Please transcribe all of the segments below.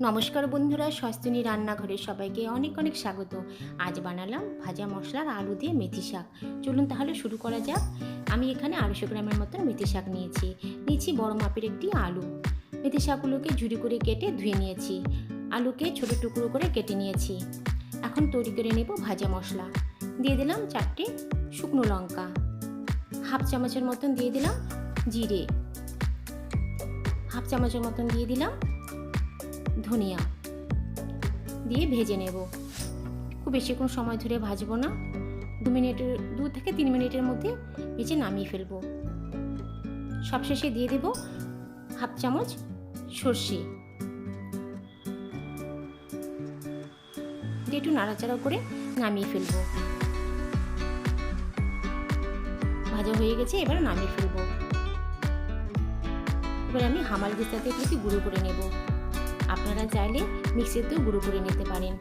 নমস্কার বন্ধুরা, স্বস্তিনী রান্নাঘরে সবাইকে অনেক অনেক স্বাগত। আজ বানালাম ভাজা মশলার আলু দিয়ে মেথি শাক। চলুন তাহলে শুরু করা যাক। আমি এখানে 250 গ্রামের মতন মেথি শাক নিয়েছি বড় মাপের একটি আলু। মেথি শাকগুলোকে ঝুরি করে কেটে ধুয়ে নিয়েছি। আলুকে ছোট টুকরো করে কেটে নিয়েছি। এখন তৈরি করে নেব ভাজা মশলা। দিয়ে দিলাম 4টে শুকনো লঙ্কা, হাফ চামচের মতন দিয়ে দিলাম জিরে, হাফ চামচের মতন দিয়ে দিলাম ধনিয়া, দিয়ে ভেজে নেব। খুব বেশিক্ষণ সময় ধরে ভাজবো না, 2 থেকে 3 মিনিটের মধ্যে ভেজে নামিয়ে ফেলবো। সবশেষে দিয়ে দেব হাফ চামচ সর্ষে, দিয়ে একটু নাড়াচাড়া করে নামিয়ে ফেলবো। ভাজা হয়ে গেছে, এবার নামিয়ে ফেলবো। এবার আমি হামাল দিস্তাতে একটু গুঁড়ো করে নেব। আপনারা চাইলে মিক্সিতেও গুঁড়ো করে নিতে পারেন,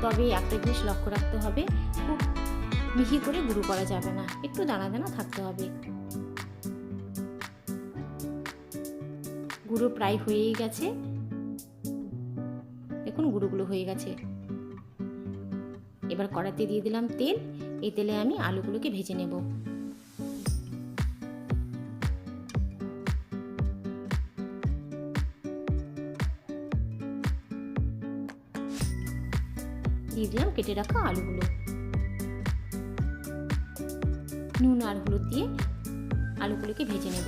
তবে একটা জিনিস লক্ষ্য রাখতে হবে, খুব মিহি করে গুঁড়ো করা যাবে না, একটু দানা দানা থাকতে হবে। গুঁড়ো প্রায় হয়েই গেছে, দেখুন গুঁড়োগুলো হয়ে গেছে। এবার কড়াইতে দিয়ে দিলাম তেল। এই তেলে আমি আলুগুলোকে ভেজে নেব। দিয়ে দিলাম কেটে রাখা আলুগুলো। নুন আর হলুদ দিয়ে আলুগুলোকে ভেজে নেব।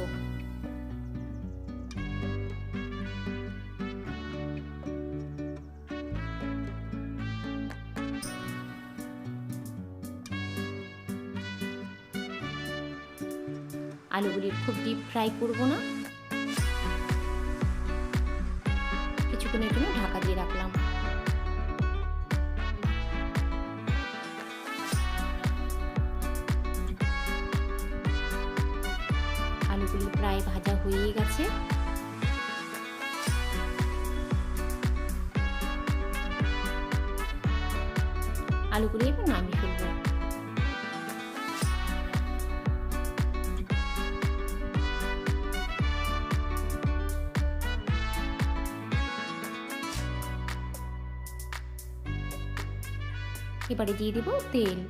আলুগুলি খুব ডিপ ফ্রাই করব না, কিছুক্ষণের জন্য ঢাকা দিয়ে রাখলাম। আলুগুলি প্রায় ভাজা হয়ে গেছে। আলুগুলি এবার নামিয়ে ফেলবো। এবারে দিয়ে দেব তেল।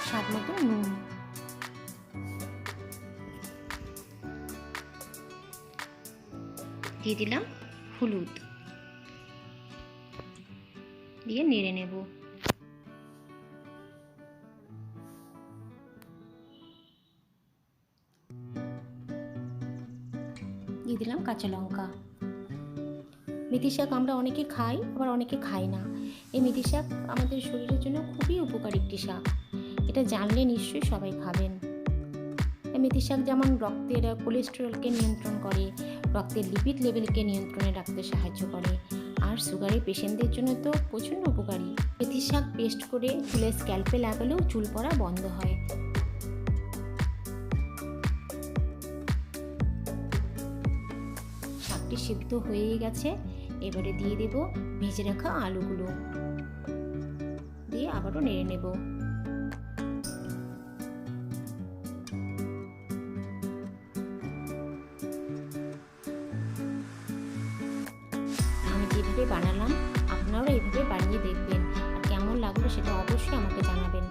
স্বাদ মতো নুন, দিয়ে দিলাম হলুদ, দিয়ে নেড়ে নেব। দিয়ে দিলাম কাঁচা লঙ্কা। মেথি শাক আমরা অনেকে খাই, আবার অনেকে খাই না। এই মেথি শাক আমাদের শরীরের জন্য খুবই উপকারী একটি শাক। এটা জানলে নিশ্চয়ই সবাই খাবেন। এই মেথি শাক যেমন রক্তের কোলেস্টেরলকে নিয়ন্ত্রণ করে, রক্তের লিপিড লেভেলকে নিয়ন্ত্রণে রাখতে সাহায্য করে, আর সুগারের পেশেন্টদের জন্য তো প্রচণ্ড উপকারী। মেথি শাক পেস্ট করে চুলের স্ক্যাল্পে লাগালেও চুল পড়া বন্ধ হয়। শাকটি সিদ্ধ হয়ে গেছে, এবারে দিয়ে দেব ভেজে রাখা আলুগুলো, দিয়ে আবারও নেড়ে নেব। আমি যেভাবে বানালাম আপনারাও এইভাবে বানিয়ে দেখবেন, আর কেমন লাগলো সেটা অবশ্যই আমাকে জানাবেন।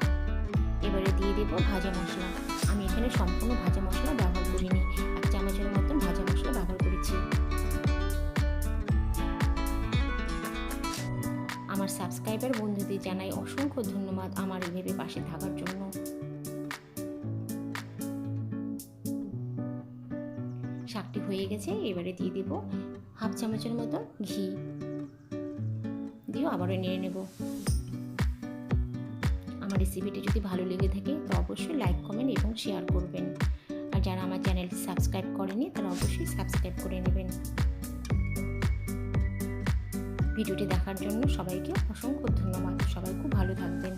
এবারে দিয়ে দেব ভাজা মশলা। আমি এখানে সম্পূর্ণ ভাজা মশলা ব্যবহার করিনি, 1 চামচের মতন ভাজা মশলা ব্যবহার করেছি। আমার সাবস্ক্রাইবার বন্ধুদের জানাই অসংখ্য ধন্যবাদ আমার এইভাবে পাশে থাকার জন্য। শাকটি হয়ে গেছে, এবারে দিয়ে দেব হাফ চামচের মতন ঘি, দিয়ে আবারও নেড়ে নেব। আমার রেসিপিটি যদি ভালো লেগে থাকে তো অবশ্যই লাইক, কমেন্ট এবং শেয়ার করবেন। আর যারা আমার চ্যানেলটি সাবস্ক্রাইব করেনি তারা অবশ্যই সাবস্ক্রাইব করে নেবেন। ভিডিওটি দেখার জন্য সবাইকে অসংখ্য ধন্যবাদ। সবাই খুব ভালো থাকবেন।